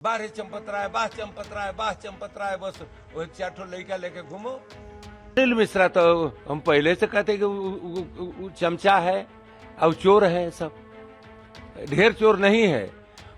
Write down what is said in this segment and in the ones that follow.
बाहर चंपत रहा है, बाह चंपत रहा है, बाह चंपत रहा है, बस वो चार ठो लड़का लेके घूमो। अनिल मिश्रा तो हम पहले से कहते कि वो चमचा है और चोर है, सब ढेर चोर नहीं है।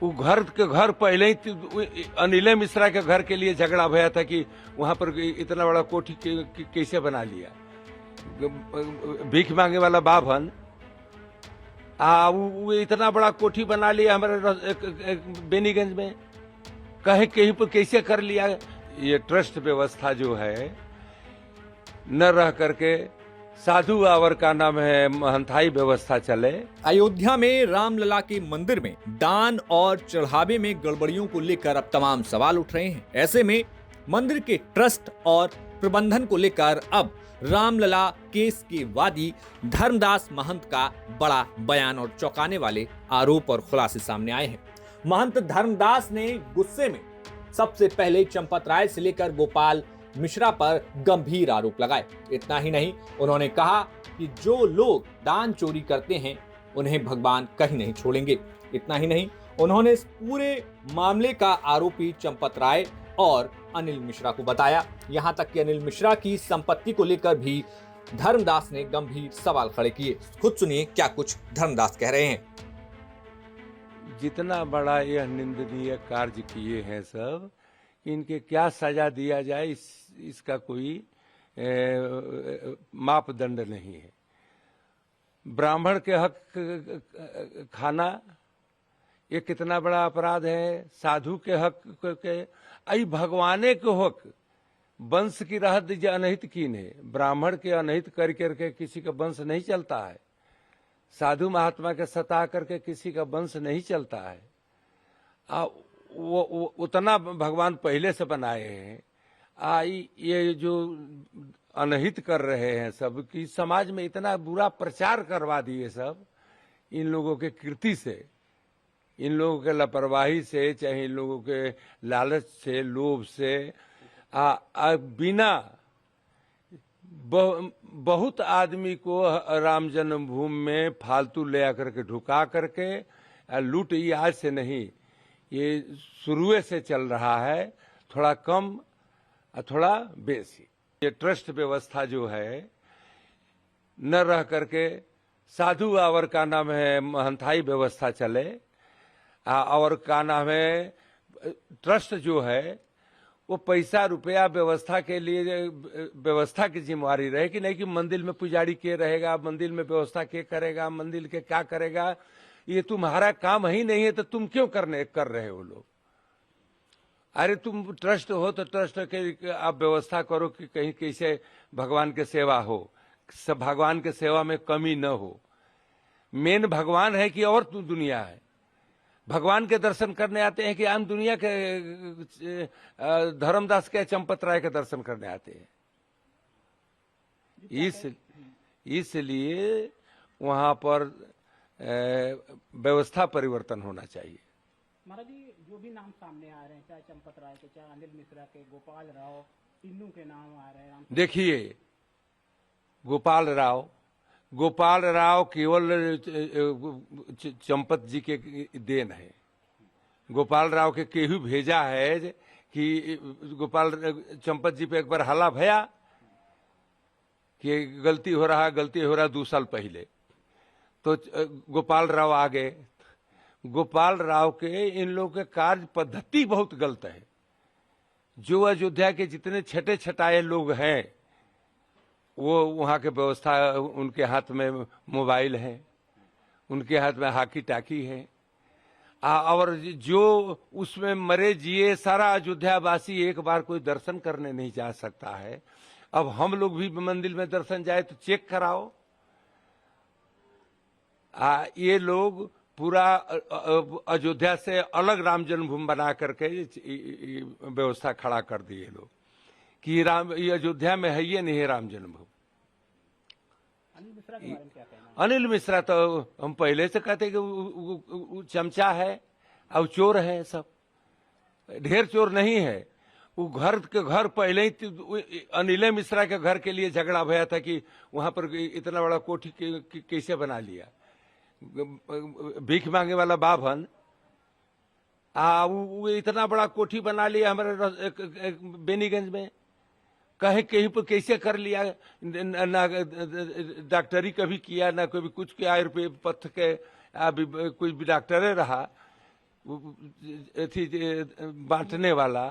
वो घर के घर पहले ही अनिल मिश्रा के घर के लिए झगड़ा भया था कि वहां पर इतना बड़ा कोठी कैसे बना लिया। भीख मांगे वाला बाभन वो इतना बड़ा कोठी बना लिया हमारे बेनीगंज में, कहीं कहीं पर कैसे कर लिया। ये ट्रस्ट व्यवस्था जो है न रह करके साधु आवर का नाम है महंताई व्यवस्था चले। अयोध्या में रामलला के मंदिर में दान और चढ़ावे में गड़बड़ियों को लेकर अब तमाम सवाल उठ रहे हैं। ऐसे में मंदिर के ट्रस्ट और प्रबंधन को लेकर अब रामलला केस के वादी धर्मदास महंत का बड़ा बयान और चौंकाने वाले आरोप और खुलासे सामने आए हैं। महंत धर्मदास ने गुस्से में सबसे पहले चंपत राय से लेकर गोपाल मिश्रा पर गंभीर आरोप लगाए। इतना ही नहीं, उन्होंने कहा कि जो लोग दान चोरी करते हैं उन्हें भगवान कहीं नहीं छोड़ेंगे। इतना ही नहीं, उन्होंने इस पूरे मामले का आरोपी चंपत राय और अनिल मिश्रा को बताया। यहां तक कि अनिल मिश्रा की संपत्ति को लेकर भी धर्मदास ने गंभीर सवाल खड़े किए। खुद सुनिए क्या कुछ धर्मदास कह रहे हैं। जितना बड़ा यह निंदनीय कार्य किए हैं सब, इनके क्या सजा दिया जाए इसका कोई मापदंड नहीं है। ब्राह्मण के हक खाना ये कितना बड़ा अपराध है। साधु के हक के आई भगवाने के हक वंश की राह दीजिए अनहित कीन है। ब्राह्मण के अनहित कर करके किसी का वंश नहीं चलता है। साधु महात्मा के सता करके किसी का वंश नहीं चलता है। वो उतना भगवान पहले से बनाए हैं। ये जो अनहित कर रहे हैं सब कि समाज में इतना बुरा प्रचार करवा दिए सब, इन लोगों के कृति से, इन लोगों के लापरवाही से, चाहे इन लोगों के लालच से, लोभ से, बिना बहुत आदमी को राम जन्मभूमि में फालतू ले आकर के ढुका करके लूट, ये आज से नहीं, ये शुरू से चल रहा है। थोड़ा कम थोड़ा बेसी। ये ट्रस्ट व्यवस्था जो है न रह करके साधु आवर का नाम है महंताई व्यवस्था चले, और का नाम है ट्रस्ट जो है वो पैसा रुपया व्यवस्था के लिए व्यवस्था की जिम्मेवारी रहे कि नहीं कि मंदिर में पुजारी के रहेगा, मंदिर में व्यवस्था के करेगा, मंदिर के क्या करेगा। ये तुम्हारा काम ही नहीं है तो तुम क्यों कर रहे हो लोग। अरे तुम ट्रस्ट हो तो ट्रस्ट के आप व्यवस्था करो कि कहीं कैसे भगवान के सेवा हो, सब भगवान के सेवा में कमी न हो। मेन भगवान है कि और तू दुनिया है। भगवान के दर्शन करने आते हैं कि आम दुनिया के धर्मदास के चंपत राय के दर्शन करने आते हैं। इसलिए वहां पर व्यवस्था परिवर्तन होना चाहिए। महाराज जी, जो भी नाम सामने आ रहे हैं, चाहे चंपत राय के, चाहे अनिल मिश्रा के, गोपाल राव, तीनों के नाम आ रहे हैं। देखिए, गोपाल राव केवल चंपत जी के देन है। गोपाल राव के केहू भेजा है कि गोपाल चंपत जी पे एक बार हल्ला भया कि गलती हो रहा 2 साल पहले, तो गोपाल राव आ गए। गोपाल राव के इन लोगों के कार्य पद्धति बहुत गलत है। जो अयोध्या के जितने छठे छटाए लोग हैं वो वहां के व्यवस्था, उनके हाथ में मोबाइल है, उनके हाथ में हाकी टाकी है, और जो उसमें मरे जिए सारा अयोध्यावासी एक बार कोई दर्शन करने नहीं जा सकता है। अब हम लोग भी मंदिर में दर्शन जाए तो चेक कराओ। ये लोग पूरा अयोध्या से अलग राम जन्मभूमि बना करके व्यवस्था खड़ा कर दिए लोग कि ये अयोध्या में है, ये नहीं है राम जन्मभूमि। अनिल मिश्रा के बारे में क्या कहना है? अनिल मिश्रा तो हम पहले से कहते कि वो चमचा है और चोर है, सब ढेर चोर नहीं है। वो घर के घर पहले ही अनिल मिश्रा के घर के लिए झगड़ा भया था कि वहां पर इतना बड़ा कोठी कैसे बना लिया। भीख मांगे वाला बाभन वो इतना बड़ा कोठी बना लिया हमारे बेनीगंज में, कहीं कहीं पर कैसे कर लिया, ना डॉक्टरी कभी किया, ना कभी कुछ किया, आयुर्वेद पथ के अभी कोई भी डॉक्टरे रहा थी बांटने वाला।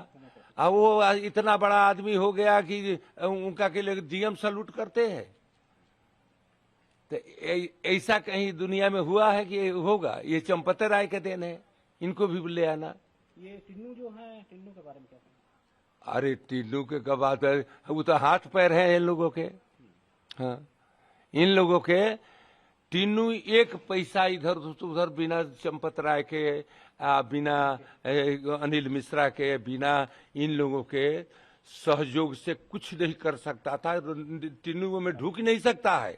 अब वो इतना बड़ा आदमी हो गया कि उनका के लिए डीएम सैल्यूट करते हैं। तो ऐसा कहीं दुनिया में हुआ है कि होगा? ये चंपत राय के देन है, इनको भी ले आना। ये टिन्नू जो है, टिन्नू के बारे में क्या कहना? अरे टिन्नू के कब बात है, वो तो हाथ पैर है इन लोगों के। हाँ, इन लोगों के टिन्नू एक पैसा इधर उधर बिना चंपत राय के, बिना अनिल मिश्रा के, बिना इन लोगों के सहयोग से कुछ नहीं कर सकता था। टिन्नू में ढुक नहीं सकता है।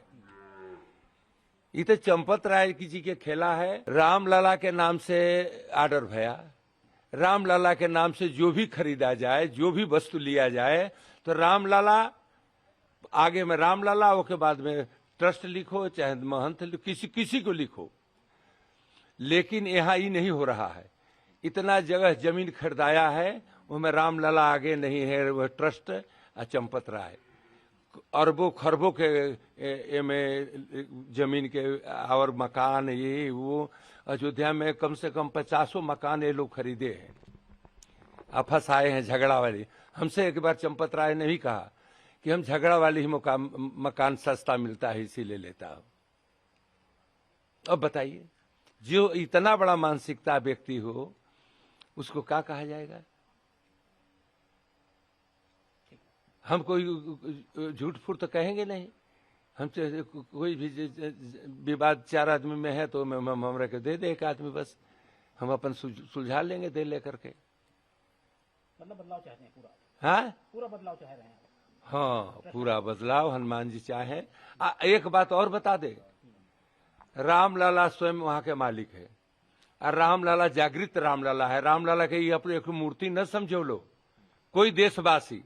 ये तो चंपत राय जी के खेला है। रामलला के नाम से ऑर्डर भया, रामलला के नाम से जो भी खरीदा जाए, जो भी वस्तु लिया जाए, तो रामलला आगे में रामलला, उसके बाद में ट्रस्ट लिखो, चाहे महंत लिखो, किसी को लिखो। लेकिन यहाँ ये नहीं हो रहा है। इतना जगह जमीन खरीदाया है, उसमें रामलला आगे नहीं है, वह ट्रस्ट चंपत राय। अरबों खरबों के में जमीन के और मकान, ये वो अयोध्या में कम से कम 50 मकान ये लोग खरीदे हैं। अब फंसाए हैं झगड़ा वाली। हमसे एक बार चंपत राय ने भी कहा कि हम झगड़ा वाली ही मकान सस्ता मिलता है इसीलिए लेता हूं। अब बताइए, जो इतना बड़ा मानसिकता व्यक्ति हो उसको क्या कहा जाएगा? हम कोई झूठ फूट तो कहेंगे नहीं। हम कोई भी विवाद 4 आदमी में है तो हम हमरा के दे दे एक आदमी, बस हम अपन सुलझा लेंगे दे लेकर के। मतलब बदलाव चाहते हैं पूरा? हाँ, पूरा बदलाव चाह रहे हैं। हाँ, पूरा बदलाव हनुमान जी चाहे। एक बात और बता दे, रामलला स्वयं वहां के मालिक है और रामलला जागृत रामलला है। रामलला के ये अपने एक मूर्ति न समझो लो कोई देशवासी।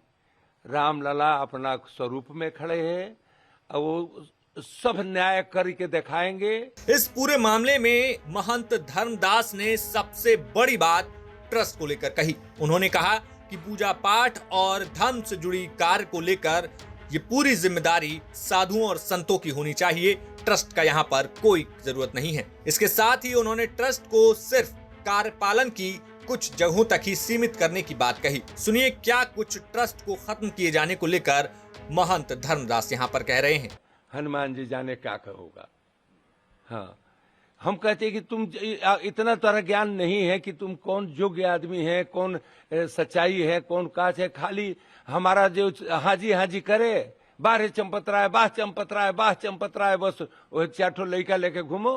रामलला अपना स्वरूप में खड़े हैं और वो सब न्याय करके दिखाएंगे। इस पूरे मामले में महंत धर्मदास ने सबसे बड़ी बात ट्रस्ट को लेकर कही। उन्होंने कहा कि पूजा पाठ और धर्म से जुड़ी कार्य को लेकर ये पूरी जिम्मेदारी साधुओं और संतों की होनी चाहिए। ट्रस्ट का यहाँ पर कोई जरूरत नहीं है। इसके साथ ही उन्होंने ट्रस्ट को सिर्फ कार्यपालन की कुछ जगहों तक ही सीमित करने की बात कही। सुनिए क्या कुछ ट्रस्ट को खत्म किए जाने को लेकर महंत धर्मदास यहाँ पर कह रहे हैं। हनुमान जी जाने क्या कहोगा। हाँ, हम कहते हैं कि तुम इतना तरह ज्ञान नहीं है कि तुम कौन योग्य आदमी है, कौन सच्चाई है, कौन काच है। खाली हमारा जो हाजी हाजी करे, बाहर चंपत राय, बाह चंपत राय, बाह चंपत राय, बस वो 4 लड़का लेके घूमो।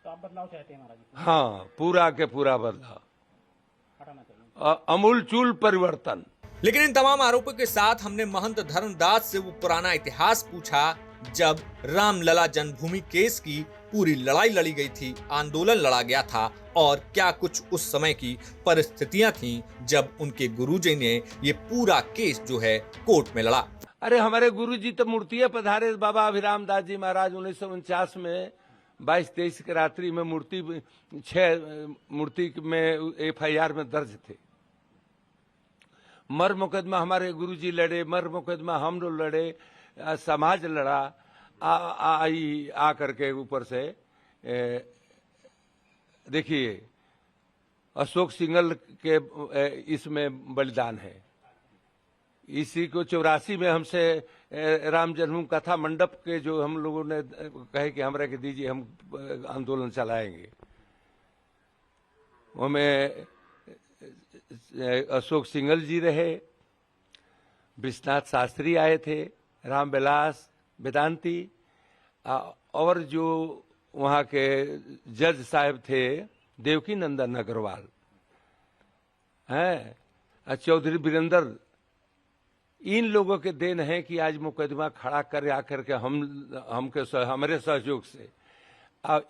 तो आप बदलाव चाहते हैं महाराज जी? हाँ, पूरा के पूरा बदलाव, हटाना चाहिए, अमूलचूल परिवर्तन। लेकिन इन तमाम आरोपों के साथ हमने महंत धर्मदास से वो पुराना इतिहास पूछा जब रामलला जन्मभूमि केस की पूरी लड़ाई लड़ी गई थी, आंदोलन लड़ा गया था, और क्या कुछ उस समय की परिस्थितियां थीं जब उनके गुरुजी ने ये पूरा केस जो है कोर्ट में लड़ा। अरे हमारे गुरुजी तो मूर्तियां पधारे बाबा अभिराम दास जी महाराज 1949 में 22-23 की रात्रि में मूर्ति 6 मूर्ति में FIR में दर्ज थे। मर मुकदमा हमारे गुरुजी लड़े, मर मुकदमा हम लोग लड़े, समाज लड़ा, आ करके ऊपर से देखिए अशोक सिंघल के इसमें बलिदान है। इसी को 84 में हमसे राम जन्मभूमि कथा मंडप के जो हम लोगों ने कहे कि हमरा के दीजिए, हम आंदोलन चलाएंगे। उसमें अशोक सिंघल जी रहे, विश्वनाथ शास्त्री आए थे, रामविलास वेदांती, और जो वहाँ के जज साहब थे देवकी नंदन अग्रवाल हैं, चौधरी वीरेंद्र। इन लोगों के देन है कि आज मुकदमा खड़ा कर आकर के हमारे सहयोग से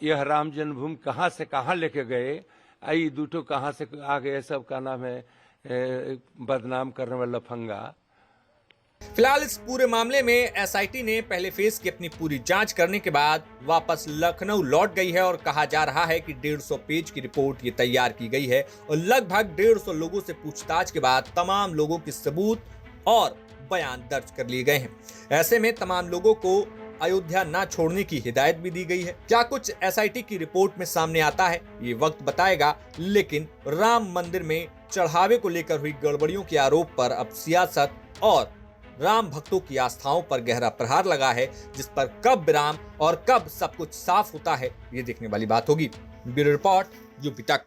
यह राम जन्मभूमि कहाँ से कहाँ लेके गए, आई दूठो कहाँ से आ गए, सब का नाम है बदनाम करने वाला लफंगा। फिलहाल इस पूरे मामले में एसआईटी ने पहले फेज की अपनी पूरी जांच करने के बाद वापस लखनऊ लौट गई है और कहा जा रहा है कि 150 पेज की रिपोर्ट ये तैयार की गई है और लगभग 150 लोगों से पूछताछ के बाद तमाम लोगों के सबूत और बयान दर्ज कर लिए गए हैं। ऐसे में तमाम लोगों को अयोध्या ना छोड़ने की हिदायत भी दी गई है। क्या कुछ एसआईटी की रिपोर्ट में सामने आता है ये वक्त बताएगा, लेकिन राम मंदिर में चढ़ावे को लेकर हुई गड़बड़ियों के आरोप पर अब सियासत और राम भक्तों की आस्थाओं पर गहरा प्रहार लगा है, जिस पर कब विराम और कब सब कुछ साफ होता है ये देखने वाली बात होगी। ब्यूरो रिपोर्ट यूपी तक।